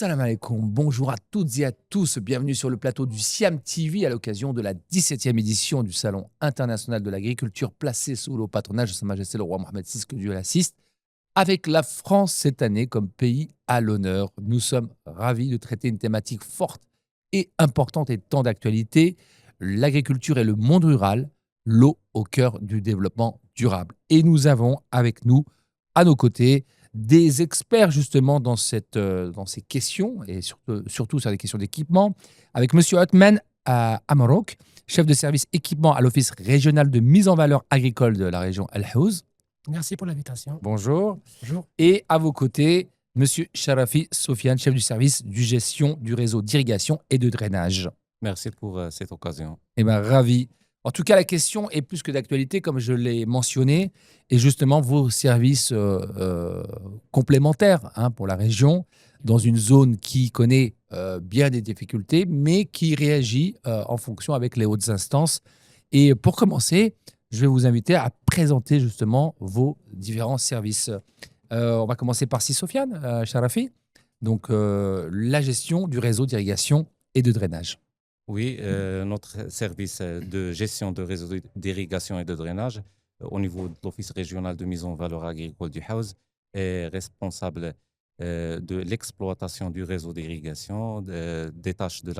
Salam alaikum, bonjour à toutes et à tous, bienvenue sur le plateau du Siam TV à l'occasion de la 17e édition du Salon international de l'agriculture placé sous le patronage de Sa Majesté le roi Mohamed VI, que Dieu l'assiste, avec la France cette année comme pays à l'honneur. Nous sommes ravis de traiter une thématique forte et importante et tant d'actualité, l'agriculture et le monde rural, l'eau au cœur du développement durable. Et nous avons avec nous, à nos côtés, des experts justement dans ces questions, et surtout sur les questions d'équipement, avec Monsieur Othman Amarok, chef de service équipement à l'Office régional de mise en valeur agricole de la région Al Haouz. Merci pour l'invitation. Bonjour. Bonjour. Et à vos côtés, Monsieur Sharafi Sofiane, chef du service du gestion du réseau d'irrigation et de drainage. Merci pour cette occasion. Eh bien, ravi. En tout cas, la question est plus que d'actualité, comme je l'ai mentionné, et justement vos services complémentaires pour la région, dans une zone qui connaît bien des difficultés, mais qui réagit en fonction avec les hautes instances. Et pour commencer, je vais vous inviter à présenter justement vos différents services. On va commencer par Sofiane Sharafi, donc la gestion du réseau d'irrigation et de drainage. Oui, notre service de gestion de réseau d'irrigation et de drainage au niveau de l'Office régional de mise en valeur agricole du Haouz est responsable de l'exploitation du réseau d'irrigation, des tâches de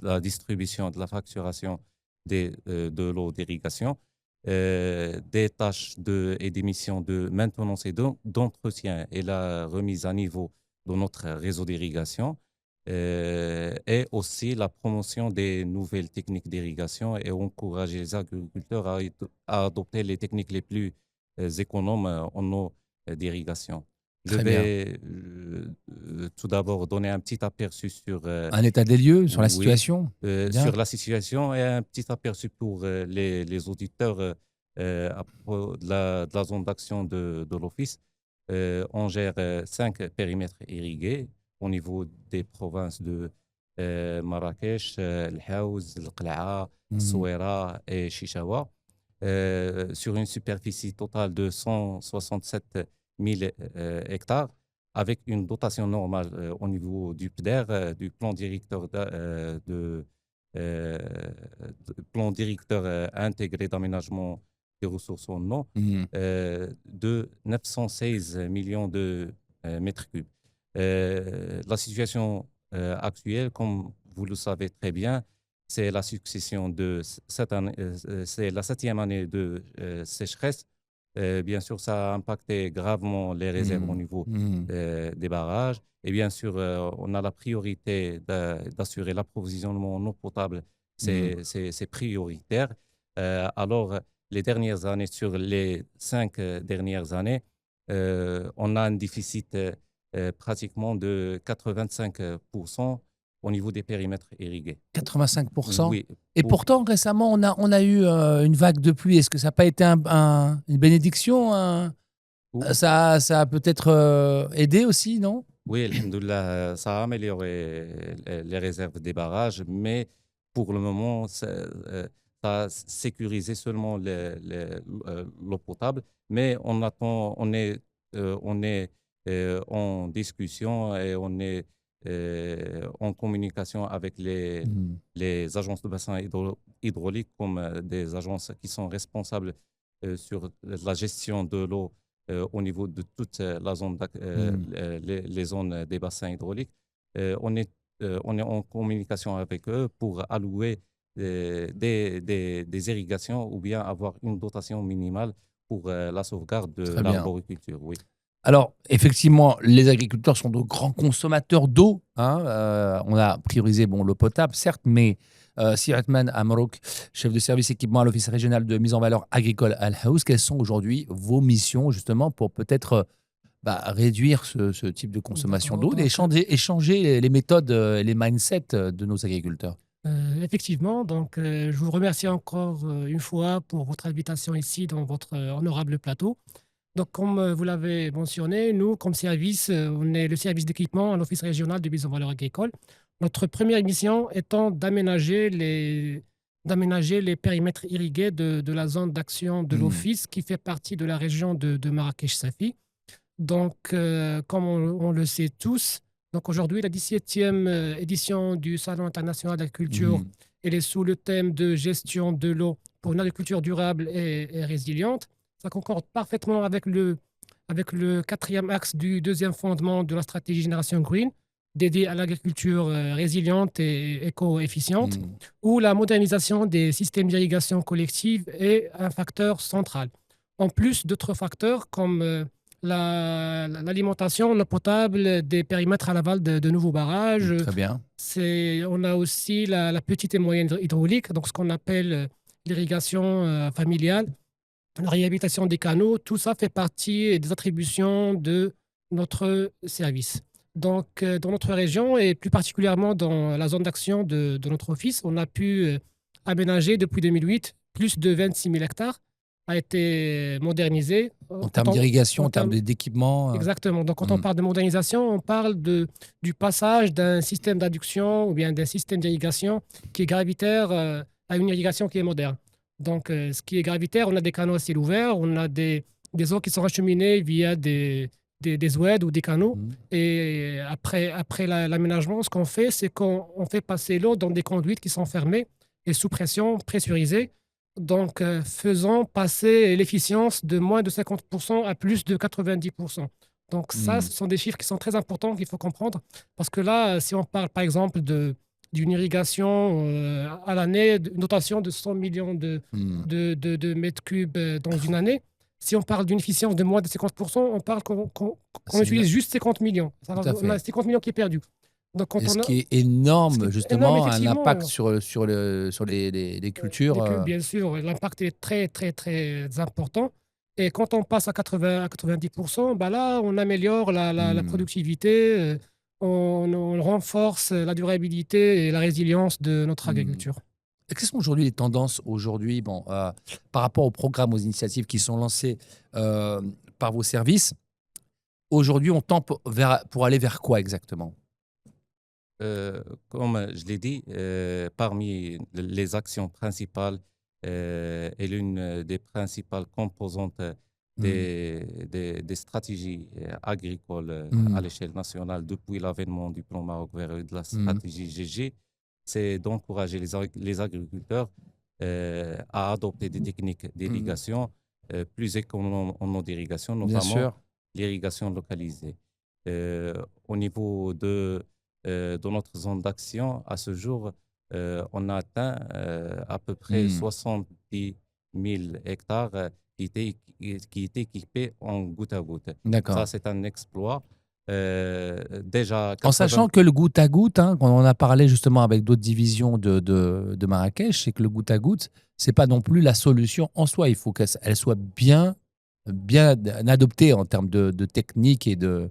la distribution, de la facturation de l'eau d'irrigation, des tâches et des missions de maintenance et d'entretien et la remise à niveau de notre réseau d'irrigation. Et aussi la promotion des nouvelles techniques d'irrigation et encourager les agriculteurs à adopter les techniques les plus économes en eau d'irrigation. Je Très bien. vais tout d'abord donner un petit aperçu sur, Un état des lieux sur la oui, situation. Bien. sur la situation et un petit aperçu pour les auditeurs à propos de la zone d'action de l'Office. On gère 5 périmètres irrigués au niveau des provinces de Marrakech, El Haouz, El Qla'a, Souera et Chichawa, sur une superficie totale de 167 000 hectares, avec une dotation normale au niveau du PDER, du plan directeur, plan directeur intégré d'aménagement des ressources en eau, de 916 millions de mètres cubes. La situation actuelle, comme vous le savez très bien, c'est la succession de cette année, c'est la 7e année de sécheresse. Bien sûr, ça a impacté gravement les réserves au niveau des barrages. Et bien sûr, on a la priorité d'assurer l'approvisionnement en eau potable. C'est prioritaire. Alors, les dernières années, sur les 5 dernières années, on a un déficit pratiquement de 85% au niveau des périmètres irrigués. 85%. Oui. Et pourtant, récemment, on a eu une vague de pluie. Est-ce que ça n'a pas été une bénédiction Ça a peut-être aidé aussi, non? Oui, alhamdoulilah, ça a amélioré les réserves des barrages, mais pour le moment, ça a sécurisé seulement l'eau potable. Mais on attend, on est en discussion et on est en communication avec les agences de bassin hydraulique comme des agences qui sont responsables sur la gestion de l'eau au niveau de toute la zone, les zones des bassins hydrauliques. On est en communication avec eux pour allouer des irrigations ou bien avoir une dotation minimale pour la sauvegarde de l'arboriculture. Oui. Alors, effectivement, les agriculteurs sont de grands consommateurs d'eau. On a priorisé l'eau potable, certes, mais Sir Othman Amarok, chef de service équipement à l'Office régional de mise en valeur agricole Al Haouz, quelles sont aujourd'hui vos missions justement pour peut-être réduire ce type de consommation d'eau, échanger les méthodes et les mindsets de nos agriculteurs? Effectivement, donc je vous remercie encore une fois pour votre invitation ici dans votre honorable plateau. Donc, comme vous l'avez mentionné, nous, comme service, on est le service d'équipement à l'Office régional de mise en valeur agricole. Notre première mission étant d'aménager les périmètres irrigués de la zone d'action de l'Office qui fait partie de la région de Marrakech-Safi. Donc, comme on le sait tous, Donc aujourd'hui, la 17e édition du Salon international d'agriculture, elle est sous le thème de gestion de l'eau pour une agriculture durable et résiliente. Ça concorde parfaitement avec le quatrième axe du deuxième fondement de la stratégie Génération Green, dédié à l'agriculture résiliente et éco-efficiente, où la modernisation des systèmes d'irrigation collective est un facteur central. En plus d'autres facteurs comme l'alimentation, l'eau potable, des périmètres à l'aval de nouveaux barrages. Très bien. On a aussi la petite et moyenne hydraulique, donc ce qu'on appelle l'irrigation familiale, la réhabilitation des canaux. Tout ça fait partie des attributions de notre service. Donc, dans notre région et plus particulièrement dans la zone d'action de notre office, on a pu aménager depuis 2008 plus de 26 000 hectares a été modernisé. En termes d'irrigation, en termes d'équipement. Exactement. Donc, quand on parle de modernisation, on parle du passage d'un système d'adduction ou bien d'un système d'irrigation qui est gravitaire à une irrigation qui est moderne. Donc, ce qui est gravitaire, on a des canaux à ciel ouvert, on a des eaux qui sont acheminées via des oueds ou des canaux. Et après l'aménagement, ce qu'on fait, c'est qu'on fait passer l'eau dans des conduites qui sont fermées et sous pression, pressurisées. Donc, faisant passer l'efficience de moins de 50% à plus de 90%. Donc, ça, ce sont des chiffres qui sont très importants qu'il faut comprendre. Parce que là, si on parle, par exemple, d'une irrigation à l'année, une dotation de 100 millions de mètres cubes dans une année, si on parle d'une efficience de moins de 50%, on parle qu'on utilise juste 50 millions. On a 50 millions qui est perdu. Donc, ce qui est énorme, justement, un impact sur les cultures. Bien sûr, l'impact est très, très, très important. Et quand on passe à 90%, bah là, on améliore la productivité, on renforce la durabilité et la résilience de notre agriculture. Quelles sont aujourd'hui les tendances par rapport aux programmes, aux initiatives qui sont lancées par vos services? Aujourd'hui, on tend pour aller vers quoi exactement? Comme je l'ai dit, parmi les actions principales et l'une des principales composantes des stratégies agricoles à l'échelle nationale depuis l'avènement du plan Maroc vert et de la stratégie GG, c'est d'encourager les agriculteurs à adopter des techniques d'irrigation plus économes en eau d'irrigation, notamment l'irrigation localisée. Au niveau de notre zone d'action, à ce jour, on a atteint à peu près 70 000 hectares qui étaient équipés en goutte à goutte. Ça, c'est un exploit. Déjà, en sachant que le goutte à goutte, quand on a parlé justement avec d'autres divisions de Marrakech, c'est que le goutte à goutte, ce n'est pas non plus la solution en soi. Il faut qu'elle soit bien adoptée en termes de technique et de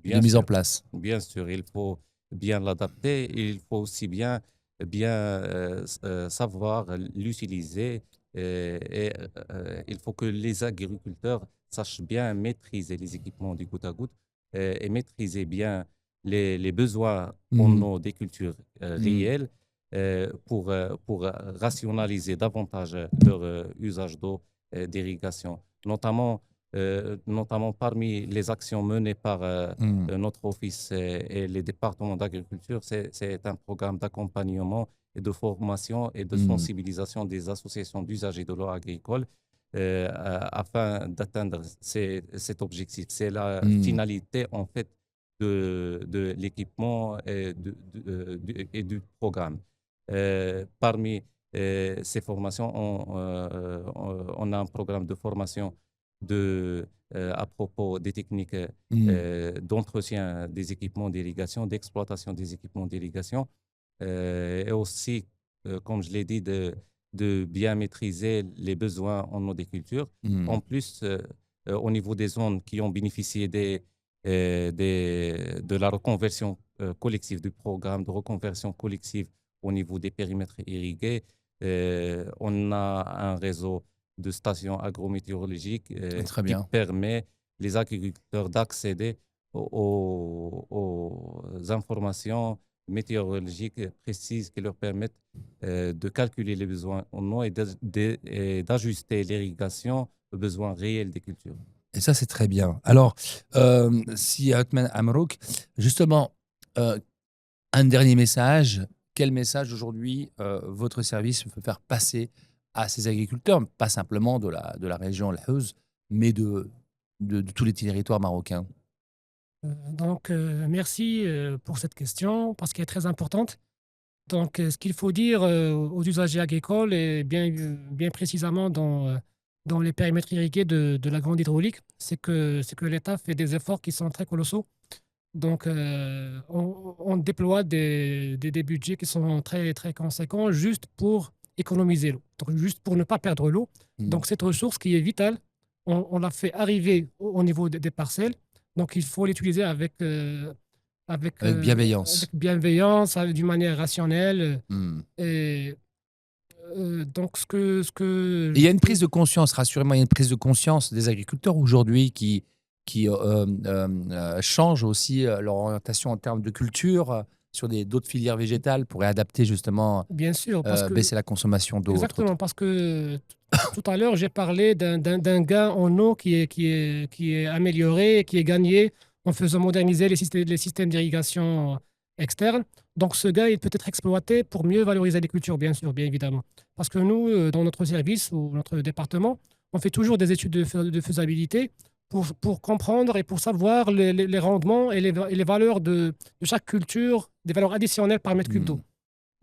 mise en place. Bien sûr, il faut bien l'adapter. Il faut aussi bien savoir l'utiliser. Et il faut que les agriculteurs sachent bien maîtriser les équipements du goutte à goutte et maîtriser bien les besoins en eau des cultures réels pour rationaliser davantage leur usage d'eau d'irrigation, notamment parmi les actions menées par notre office et les départements d'agriculture. C'est un programme d'accompagnement et de formation et de sensibilisation des associations d'usagers de l'eau agricole afin d'atteindre cet objectif. C'est la finalité en fait de l'équipement et du programme. Parmi ces formations, on a un programme de formation à propos des techniques d'entretien des équipements d'irrigation, d'exploitation des équipements d'irrigation, et aussi, comme je l'ai dit, de bien maîtriser les besoins en eau des cultures. En plus, au niveau des zones qui ont bénéficié de la reconversion collective, du programme de reconversion collective au niveau des périmètres irrigués, on a un réseau de stations agrométéorologiques qui permet les agriculteurs d'accéder aux informations météorologiques précises qui leur permettent de calculer les besoins en eau et d'ajuster l'irrigation aux besoins réels des cultures. Et ça, c'est très bien. Alors, si Othman Amrouk, justement, Euh, un dernier message. Quel message aujourd'hui votre service peut faire passer à ces agriculteurs, pas simplement de la région Al-Houz, mais de tous les territoires marocains? Merci pour cette question parce qu'elle est très importante. Ce qu'il faut dire aux usagers agricoles et bien précisément dans les périmètres irrigués de la grande hydraulique, c'est que l'État fait des efforts qui sont très colossaux. On déploie des budgets qui sont très, très conséquents juste pour économiser l'eau, donc juste pour ne pas perdre l'eau. Hmm. Donc, cette ressource qui est vitale, on l'a fait arriver au niveau des parcelles. Donc, il faut l'utiliser Avec bienveillance. avec bienveillance, d'une manière rationnelle. Hmm. Et Et il y a une prise de conscience, rassurez-moi, il y a une prise de conscience des agriculteurs aujourd'hui qui changent aussi leur orientation en termes de culture sur d'autres filières végétales pour adapter justement, bien sûr, parce que baisser la consommation d'eau, entre autres. exactement, parce que tout à l'heure, j'ai parlé d'un gain en eau qui est amélioré, qui est gagné en faisant moderniser les systèmes d'irrigation externes. Donc, ce gain, il peut être exploité pour mieux valoriser les cultures, bien sûr, bien évidemment. Parce que nous, dans notre service ou notre département, on fait toujours des études de faisabilité pour comprendre et pour savoir les rendements et les valeurs de chaque culture, des valeurs additionnelles par mètre cube Hmm.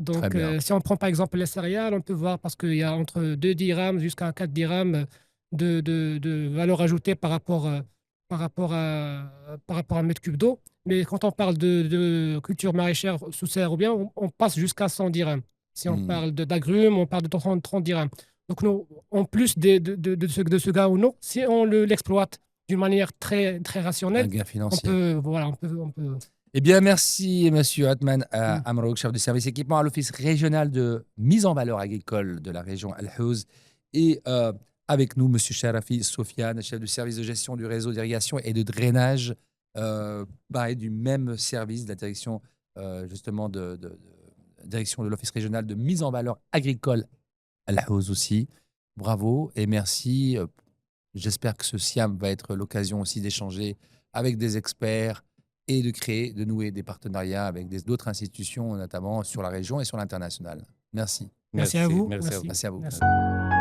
d'eau. Très bien. Si on prend par exemple les céréales, on peut voir parce qu'il y a entre 2 dirhams jusqu'à 4 dirhams de valeur ajoutée par rapport à un mètre cube d'eau. Mais quand on parle de culture maraîchère sous serre ou bien, on passe jusqu'à 100 dirhams. Si on Hmm. parle d'agrumes, on parle de 30 dirhams. Donc, nous, en plus de ce gain ou non, si on l'exploite d'une manière très, très Un rationnelle, gain financier. on peut. Eh bien, merci, monsieur Atman Mm. Amrouk, chef de service équipement à l'Office régional de mise en valeur agricole de la région Al-Houz. Et avec nous, monsieur Sharafi Sofiane, chef de service de gestion du réseau d'irrigation et de drainage, pareil, du même service de la direction, justement, direction de l'Office régional de mise en valeur agricole Al-Houz aussi. Bravo et merci. J'espère que ce SIAM va être l'occasion aussi d'échanger avec des experts et de créer, de nouer des partenariats avec d'autres institutions, notamment sur la région et sur l'international. Merci. Merci à vous. Merci à vous. Merci à vous. Merci.